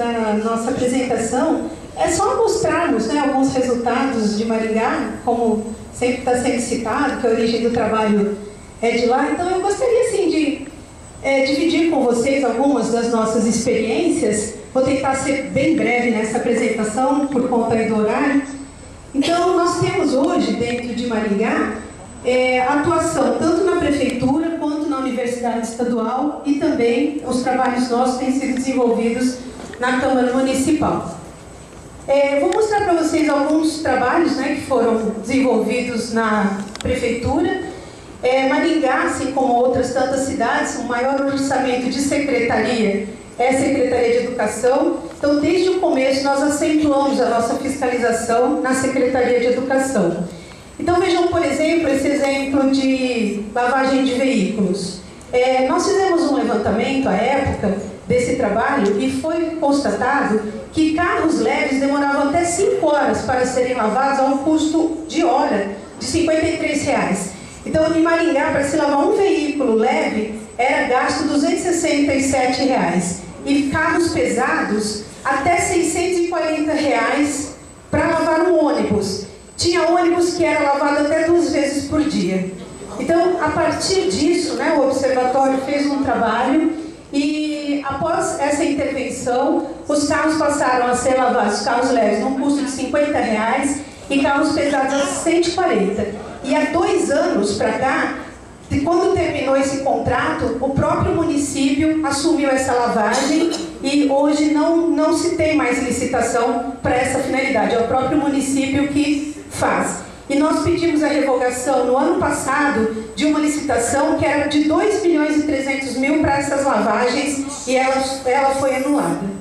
na nossa apresentação é só mostrarmos, né, alguns resultados de Maringá, como sempre está sendo citado, que a origem do trabalho é de lá. Então eu gostaria assim, de dividir com vocês algumas das nossas experiências. Vou tentar ser bem breve nessa apresentação, por conta do horário. Então nós temos hoje, dentro de Maringá, atuação tanto na prefeitura quanto na universidade estadual, e também os trabalhos nossos têm sido desenvolvidos na Câmara Municipal. Vou mostrar para vocês alguns trabalhos, né, que foram desenvolvidos na prefeitura. Maringá, assim como outras tantas cidades, o maior orçamento de secretaria é a Secretaria de Educação. Então, desde o começo, nós acentuamos a nossa fiscalização na Secretaria de Educação. Então, vejam, por exemplo, esse exemplo de lavagem de veículos. Nós fizemos um levantamento, à época, desse trabalho, e foi constatado que carros leves demoravam até 5 horas para serem lavados a um custo de hora de R$ 53. Então, em Maringá, para se lavar um veículo leve, era gasto R$ 267. E carros pesados, até R$ 640 para lavar um ônibus. Tinha ônibus que era lavado até 2 vezes por dia. Então, a partir disso, né, o Observatório fez um trabalho e, após essa intervenção, os carros passaram a ser lavados, carros leves, num custo de R$ 50 e carros pesados a 140. E há 2 anos para cá, quando terminou esse contrato, o próprio município assumiu essa lavagem e hoje não se tem mais licitação para essa finalidade. É o próprio município que faz. E nós pedimos a revogação no ano passado de uma licitação que era de 2.300.000 para essas lavagens, e ela foi anulada.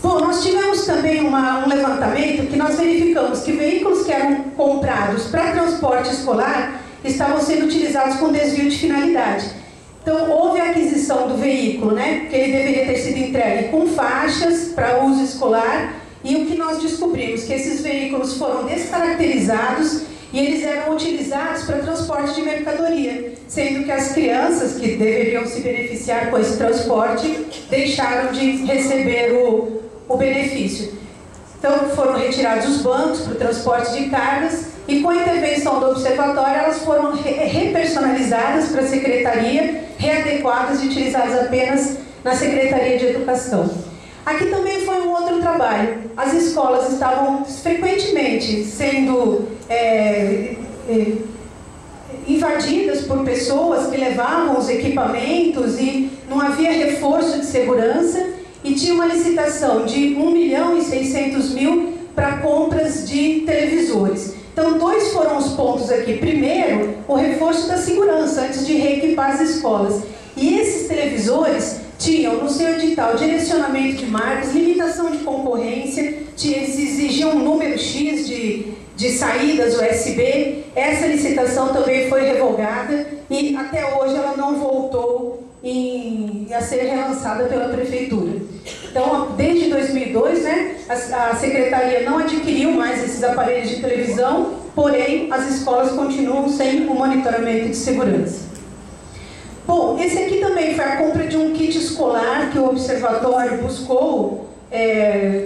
Bom, nós tivemos também um levantamento que nós verificamos que veículos que eram comprados para transporte escolar estavam sendo utilizados com desvio de finalidade. Então, houve a aquisição do veículo, né, que ele deveria ter sido entregue com faixas para uso escolar, e o que nós descobrimos, que esses veículos foram descaracterizados e eles eram utilizados para transporte de mercadoria, sendo que as crianças que deveriam se beneficiar com esse transporte deixaram de receber o benefício. Então, foram retirados os bancos para o transporte de cargas e, com a intervenção do observatório, elas foram repersonalizadas para a secretaria, readequadas e utilizadas apenas na Secretaria de Educação. Aqui também foi um outro trabalho. As escolas estavam frequentemente sendo invadidas por pessoas que levavam os equipamentos e não havia reforço de segurança, e tinha uma licitação de 1.600.000 para compras de televisores. Então, 2 foram os pontos aqui. Primeiro, o reforço da segurança, antes de reequipar as escolas. E esses televisores tinham no seu edital direcionamento de marcas, limitação de concorrência, eles exigiam um número X de saídas USB. Essa licitação também foi revogada e até hoje ela não voltou a ser relançada pela prefeitura. Então, desde 2002, né, a secretaria não adquiriu mais esses aparelhos de televisão, porém as escolas continuam sem o monitoramento de segurança. Bom, esse aqui também foi a compra de um kit escolar que o observatório buscou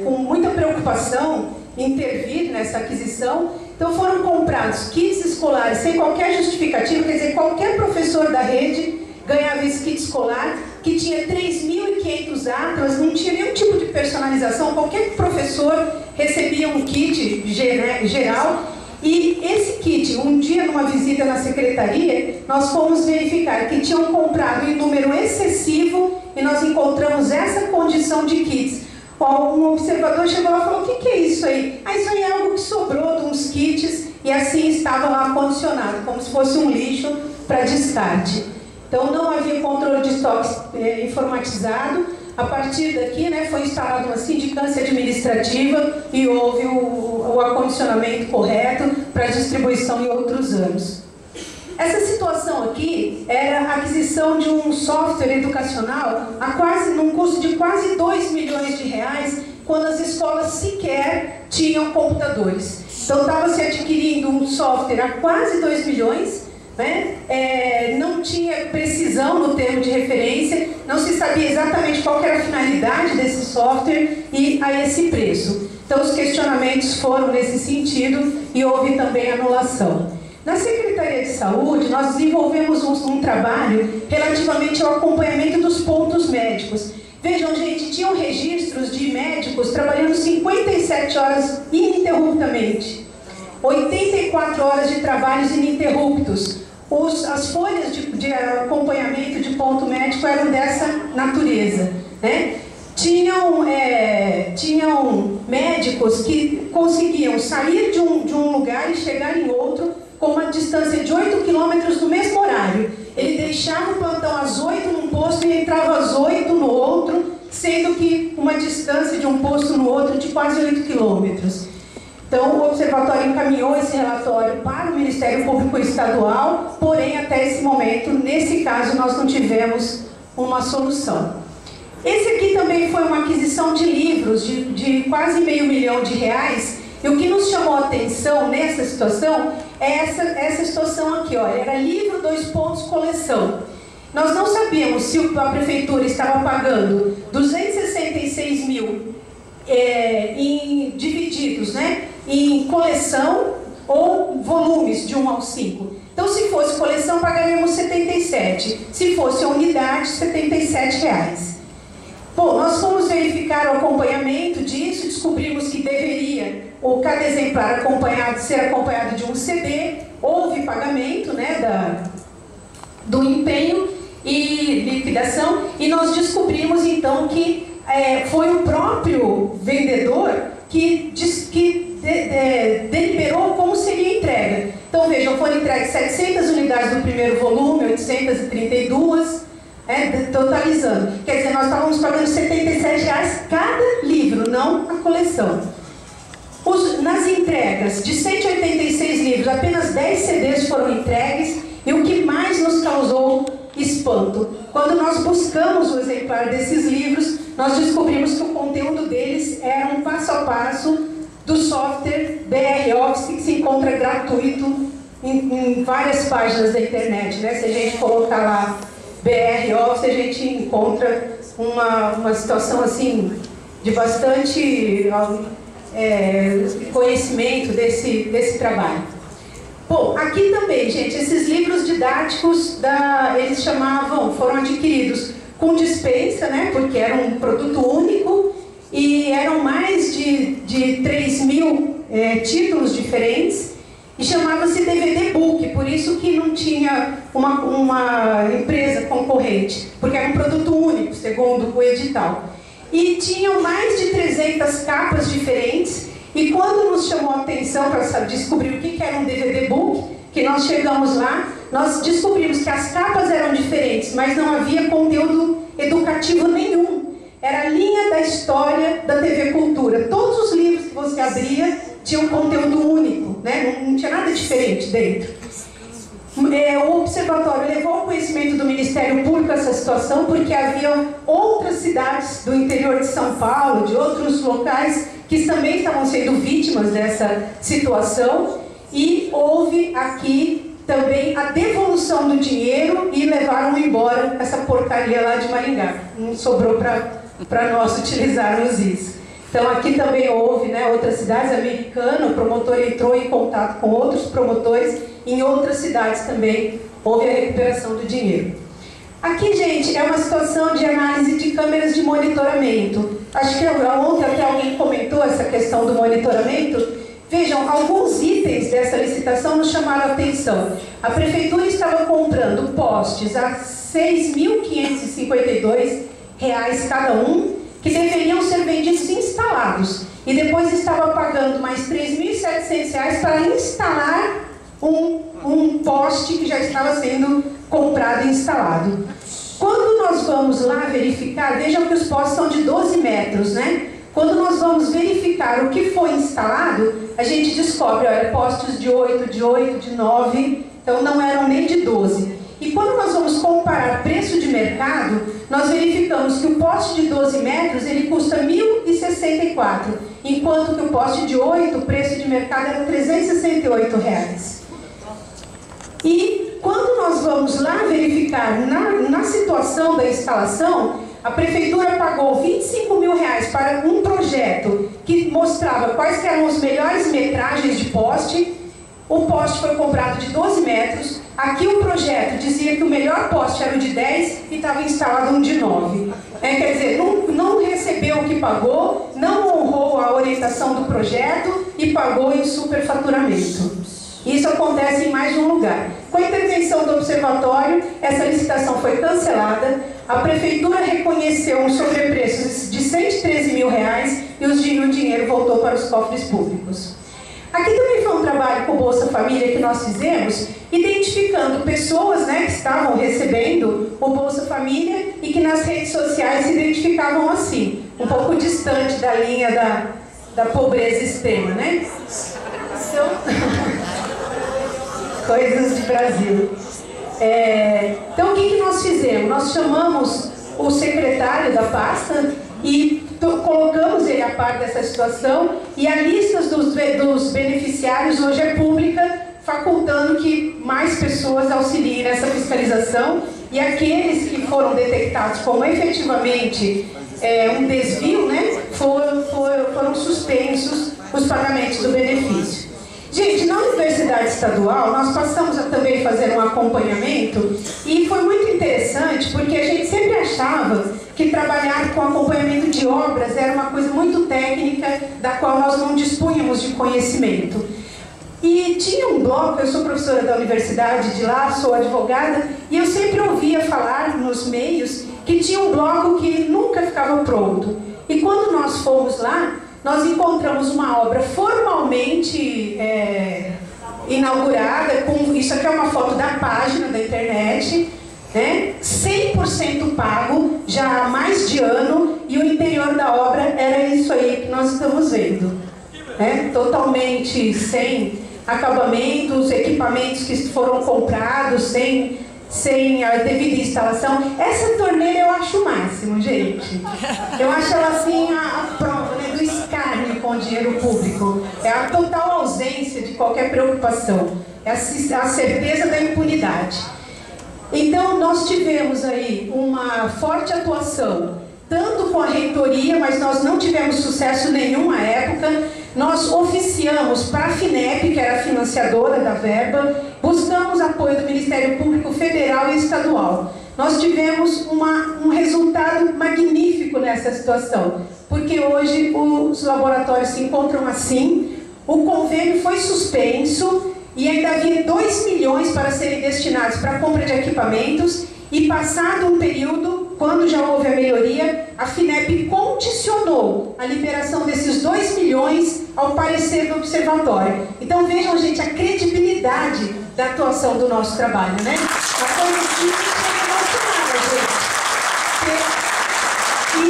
com muita preocupação intervir nessa aquisição. Então foram comprados kits escolares sem qualquer justificativa, quer dizer, qualquer professor da rede ganhava esse kit escolar, que tinha 3.500 atlas, não tinha nenhum tipo de personalização, qualquer professor recebia um kit geral. E esse kit, um dia numa visita na secretaria, nós fomos verificar que tinham comprado em número excessivo e nós encontramos essa condição de kits. Um observador chegou lá e falou: o que é isso aí? Isso aí é algo que sobrou de uns kits e assim estava lá condicionado, como se fosse um lixo para descarte. Então não havia controle de estoques informatizado. A partir daqui, né, foi instalada uma sindicância administrativa e houve o acondicionamento correto para distribuição em outros anos. Essa situação aqui era a aquisição de um software educacional num custo de quase 2 milhões de reais, quando as escolas sequer tinham computadores. Então estava se adquirindo um software a quase 2 milhões, né? Não tinha precisão no termo de referência, não se sabia exatamente qual que era a finalidade desse software e a esse preço. Então os questionamentos foram nesse sentido e houve também anulação. Na Secretaria de Saúde, nós desenvolvemos um trabalho relativamente ao acompanhamento dos pontos médicos. Vejam, gente, tinham registros de médicos trabalhando 57 horas ininterruptamente, 84 horas de trabalhos ininterruptos. As folhas de acompanhamento de ponto médico eram dessa natureza, né? Tinham médicos que conseguiam sair de um lugar e chegar em outro com uma distância de 8 quilômetros no mesmo horário. Ele deixava o plantão às 8 num posto e entrava às 8 no outro, sendo que uma distância de um posto no outro de quase 8 quilômetros. Então, o Observatório encaminhou esse relatório para o Ministério Público Estadual, porém, até esse momento, nesse caso, nós não tivemos uma solução. Esse aqui também foi uma aquisição de livros de quase R$500 mil, e o que nos chamou a atenção nessa situação é essa situação aqui, olha, era livro, coleção. Nós não sabíamos se a Prefeitura estava pagando 266 mil divididos, né, em coleção ou volumes de 1 ao 5. Então, se fosse coleção, pagaríamos 77. Se fosse a unidade, R$77. Bom, nós fomos verificar o acompanhamento disso, descobrimos que deveria, cada exemplar ser acompanhado de um CD, houve pagamento, né, do empenho e liquidação, e nós descobrimos então que foi o próprio vendedor que deliberou como seria a entrega. Então vejam, foram entregues 700 unidades do primeiro volume, 832, totalizando. Quer dizer, nós estávamos pagando R$77 cada livro, não a coleção. Nas entregas de 186 livros, apenas 10 CDs foram entregues, e o que mais nos causou espanto, quando nós buscamos o exemplar desses livros, nós descobrimos que o conteúdo deles era um passo a passo do software BR Office, que se encontra gratuito em várias páginas da internet, né? Se a gente colocar lá BR Office, a gente encontra uma situação assim de bastante conhecimento desse trabalho. Bom, aqui também, gente, esses livros didáticos, eles foram adquiridos com dispensa, né, porque era um produto único, e eram mais de 3.000 títulos diferentes, e chamava-se DVD Book, por isso que não tinha uma empresa concorrente, porque era um produto único, segundo o edital. E tinham mais de 300 capas diferentes, e quando nos chamou a atenção para descobrir o que era um DVD Book, que nós chegamos lá, nós descobrimos que as capas eram diferentes, mas não havia conteúdo educativo nenhum. Era a linha da história da TV Cultura. Todos os livros que você abria tinham conteúdo único, né? Não tinha nada diferente dentro. O Observatório levou ao conhecimento do Ministério Público essa situação, porque havia outras cidades do interior de São Paulo, de outros locais, que também estavam sendo vítimas dessa situação, e houve aqui também a devolução do dinheiro e levaram embora essa porcaria lá de Maringá. Não sobrou para nós utilizarmos isso. Então aqui também houve, né, outras cidades, Americana, o promotor entrou em contato com outros promotores, em outras cidades também houve a recuperação do dinheiro. Aqui, gente, é uma situação de análise de câmeras de monitoramento. Acho que ontem até alguém comentou essa questão do monitoramento. Vejam, alguns itens dessa licitação nos chamaram a atenção. A Prefeitura estava comprando postes a R$ 6.552 cada um, que deveriam ser vendidos instalados. E depois estava pagando mais R$ 3.700 para instalar um poste que já estava sendo comprado e instalado. Quando nós vamos lá verificar, vejam que os postes são de 12 metros, né? Quando nós vamos verificar o que foi instalado, a gente descobre, olha, postes de 8, de 9, então não eram nem de 12. E quando nós vamos comparar preço de mercado, nós verificamos que o poste de 12 metros, ele custa R$ 1.064, enquanto que o poste de 8, o preço de mercado era R$ 368. E quando nós vamos lá verificar na situação da instalação, a prefeitura pagou R$25 mil para um projeto que mostrava quais eram as melhores metragens de poste. O poste foi comprado de 12 metros. Aqui o projeto dizia que o melhor poste era o de 10 e estava instalado um de 9. Quer dizer, não recebeu o que pagou, não honrou a orientação do projeto e pagou em superfaturamento. Isso acontece em mais de um lugar. Com a intervenção do observatório, essa licitação foi cancelada, a prefeitura reconheceu um sobrepreço de R$113 mil e o dinheiro voltou para os cofres públicos. Aqui também foi um trabalho com o Bolsa Família que nós fizemos, identificando pessoas, né, que estavam recebendo o Bolsa Família e que nas redes sociais se identificavam assim, um pouco distante da linha da pobreza extrema, né? Então, coisas de Brasil. Então, o que nós fizemos? Nós chamamos o secretário da pasta e colocamos ele a par dessa situação, e a lista dos beneficiários hoje é pública, facultando que mais pessoas auxiliem nessa fiscalização, e aqueles que foram detectados como efetivamente um desvio, né, foram suspensos os pagamentos do benefício. Gente, na Universidade Estadual, nós passamos a também fazer um acompanhamento, e foi muito interessante, porque a gente sempre achava que trabalhar com acompanhamento de obras era uma coisa muito técnica, da qual nós não dispunhamos de conhecimento. E tinha um bloco, eu sou professora da universidade de lá, sou advogada, e eu sempre ouvia falar nos meios que tinha um bloco que nunca ficava pronto. E quando nós fomos lá, nós encontramos uma obra formalmente inaugurada, isso aqui é uma foto da página da internet, né? 100% pago, já há mais de ano, e o interior da obra era isso aí que nós estamos vendo. Né? Totalmente sem acabamentos, equipamentos que foram comprados, sem a devida instalação. Essa torneira eu acho o máximo, gente. Eu acho ela assim a prova, né, do escárnio com o dinheiro público. É a total ausência de qualquer preocupação. É a certeza da impunidade. Então, nós tivemos aí uma forte atuação, tanto com a reitoria, mas nós não tivemos sucesso nenhum à época. Nós oficiamos para a FINEP, que era a financiadora da verba, buscamos apoio do Ministério Público Federal e Estadual. Nós tivemos um resultado magnífico nessa situação, porque hoje os laboratórios se encontram assim, o convênio foi suspenso, e ainda havia 2 milhões para serem destinados para a compra de equipamentos, e passado um período, quando já houve a melhoria, a FINEP condicionou a liberação desses 2 milhões ao parecer do observatório. Então vejam, gente, a credibilidade da atuação do nosso trabalho, né? A coisa simples é emocionada, gente. E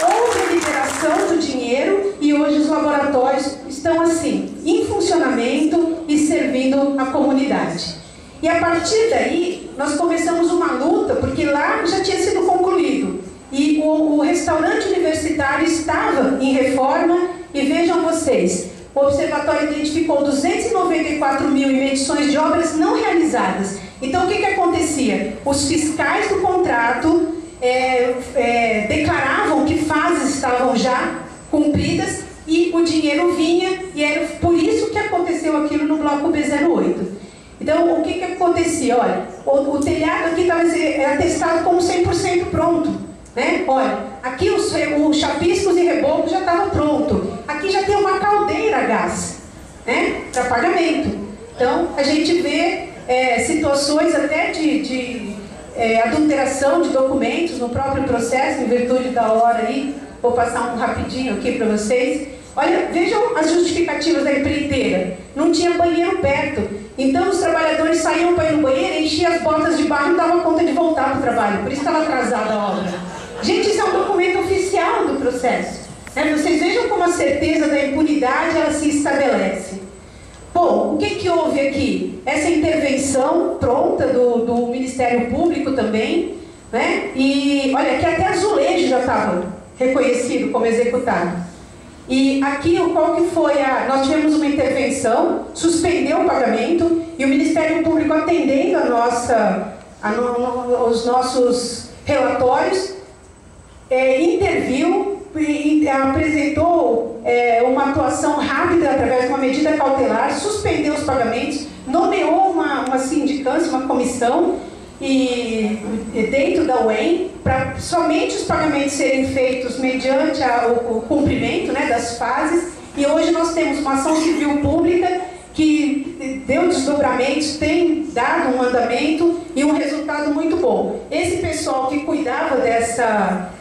houve a liberação do dinheiro, e hoje os laboratórios estão assim, em funcionamento e servindo a comunidade. E a partir daí, nós começamos uma luta, porque lá já tinha sido concluído. E o restaurante universitário estava em reforma, e vejam vocês, o observatório identificou 294 mil em medições de obras não realizadas. Então, o que acontecia? Os fiscais do contrato declaravam que fases estavam já cumpridas, e o dinheiro vinha, e era por isso que aconteceu aquilo no bloco B08. Então, o que acontecia? Olha, o telhado aqui era testado como 100% pronto, né? Olha, aqui os chapiscos e rebocos já estavam pronto. Aqui já tem uma caldeira a gás, né? Para pagamento. Então, a gente vê situações até de adulteração de documentos no próprio processo, em virtude da hora aí. Vou passar um rapidinho aqui para vocês. Olha, vejam as justificativas da empreiteira. Não tinha banheiro perto. Então os trabalhadores saíam para ir no banheiro, enchiam as botas de barro e não davam conta de voltar para o trabalho. Por isso estava atrasada a obra. Gente, isso é um documento oficial do processo. Vocês vejam como a certeza da impunidade ela se estabelece. Bom, o que houve aqui? Essa intervenção pronta do Ministério Público também, né? E olha, que até azulejo já estava reconhecido como executado. E aqui, qual que foi nós tivemos uma intervenção, suspendeu o pagamento, e o Ministério Público, atendendo os nossos relatórios, interviu e apresentou uma atuação rápida através de uma medida cautelar, suspendeu os pagamentos, nomeou uma sindicância, uma comissão, dentro da UEM, para somente os pagamentos serem feitos mediante o cumprimento, né, das fases. E hoje nós temos uma ação civil pública que deu desdobramentos, tem dado um andamento e um resultado muito bom. Esse pessoal que cuidava dessa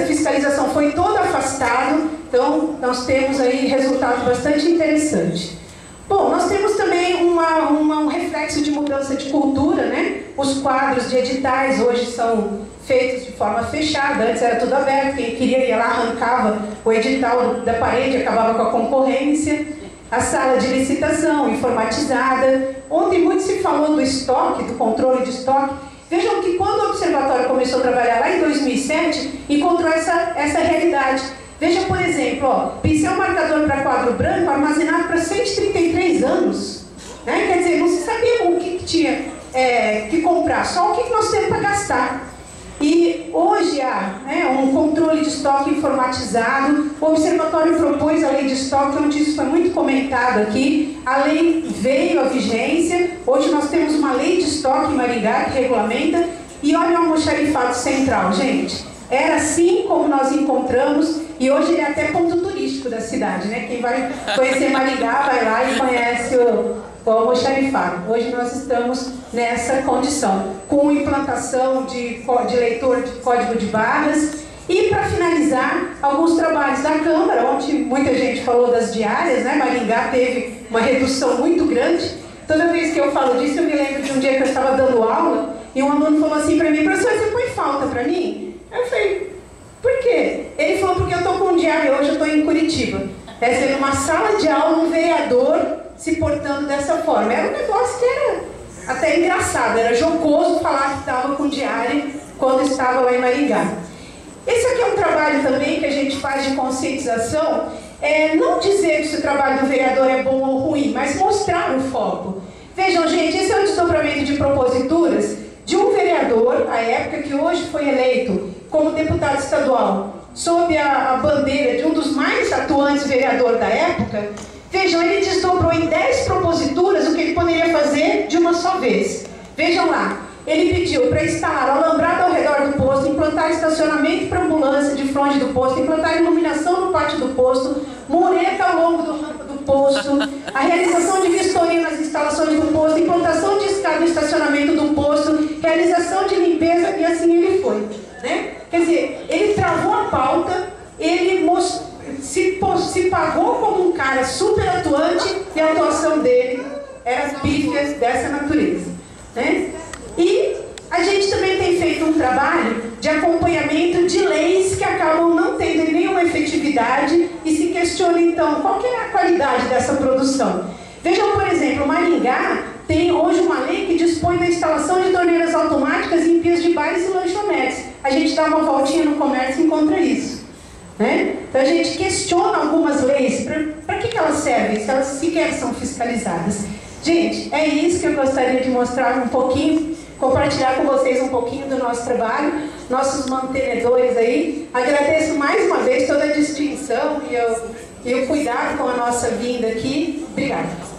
fiscalização foi todo afastado, então nós temos aí resultado bastante interessante. Bom, nós temos também um reflexo de mudança de cultura, né? Os quadros de editais hoje são feitos de forma fechada, antes era tudo aberto, quem queria ia lá, arrancava o edital da parede, acabava com a concorrência. A sala de licitação informatizada. Ontem muito se falou do estoque, do controle de estoque. Vejam que quando o Observatório começou a trabalhar lá em 2007, encontrou essa realidade. Veja, por exemplo, pincel marcador para quadro branco armazenado para 133 anos. Né? Quer dizer, não se sabia o que tinha que comprar, só o que nós temos para gastar. E hoje há um controle de estoque informatizado. O Observatório propôs a lei de estoque, onde isso foi muito comentado aqui. A lei veio à vigência. Hoje nós temos uma lei de estoque em Maringá que regulamenta. E olha o almoxarifado central, gente. Era assim como nós encontramos, e hoje ele é até ponto turístico da cidade, né? Quem vai conhecer Maringá vai lá e conhece o almoxarifado. Hoje nós estamos nessa condição, com implantação de leitor de código de barras. E para finalizar, alguns trabalhos da Câmara, onde muita gente falou das diárias, né? Maringá teve uma redução muito grande. Toda vez que eu falo disso, eu me lembro de um dia que eu estava dando aula, e um aluno falou assim para mim: professor, você põe falta para mim? Eu falei: por quê? Ele falou: porque eu estou com um diário hoje, eu estou em Curitiba. Teve uma sala de aula, um vereador se portando dessa forma. Era um negócio que era até engraçado, era jocoso falar que estava com diário quando estava lá em Maringá. Esse aqui é um trabalho também que a gente faz de conscientização, não dizer se o trabalho do vereador é bom ou ruim, mas mostrar o foco. Vejam, gente, esse é um desdobramento de proposituras de um vereador, à época, que hoje foi eleito como deputado estadual, sob a bandeira de um dos mais atuantes vereadores da época. Vejam, ele desdobrou em 10 proposituras o que ele poderia fazer de uma só vez. Vejam lá, ele pediu para instalar alambrado ao redor do posto, implantar estacionamento para ambulância de frente do posto, implantar iluminação no pátio do posto, mureta ao longo do posto, a realização de vistoria nas instalações do posto, implantação de escada no estacionamento do posto, realização de limpeza, e assim ele foi. Né? Quer dizer, ele travou a pauta, ele se pagou como um cara super atuante, e a atuação dele era pífia dessa natureza. Né? E a gente também tem feito um trabalho de acompanhamento de leis que acabam não tendo nenhuma efetividade, e se questiona então qual que é a qualidade dessa produção. Vejam, por exemplo, Maringá tem hoje uma lei que dispõe da instalação de torneiras automáticas em pias de bares e lanchonetes. A gente dá uma voltinha no comércio e encontra isso. Né? Então a gente questiona algumas leis, para que elas servem, se elas sequer são fiscalizadas. Gente, é isso que eu gostaria de mostrar um pouquinho, compartilhar com vocês um pouquinho do nosso trabalho, nossos mantenedores aí. Agradeço mais uma vez toda a distinção e o cuidado com a nossa vinda aqui. Obrigada.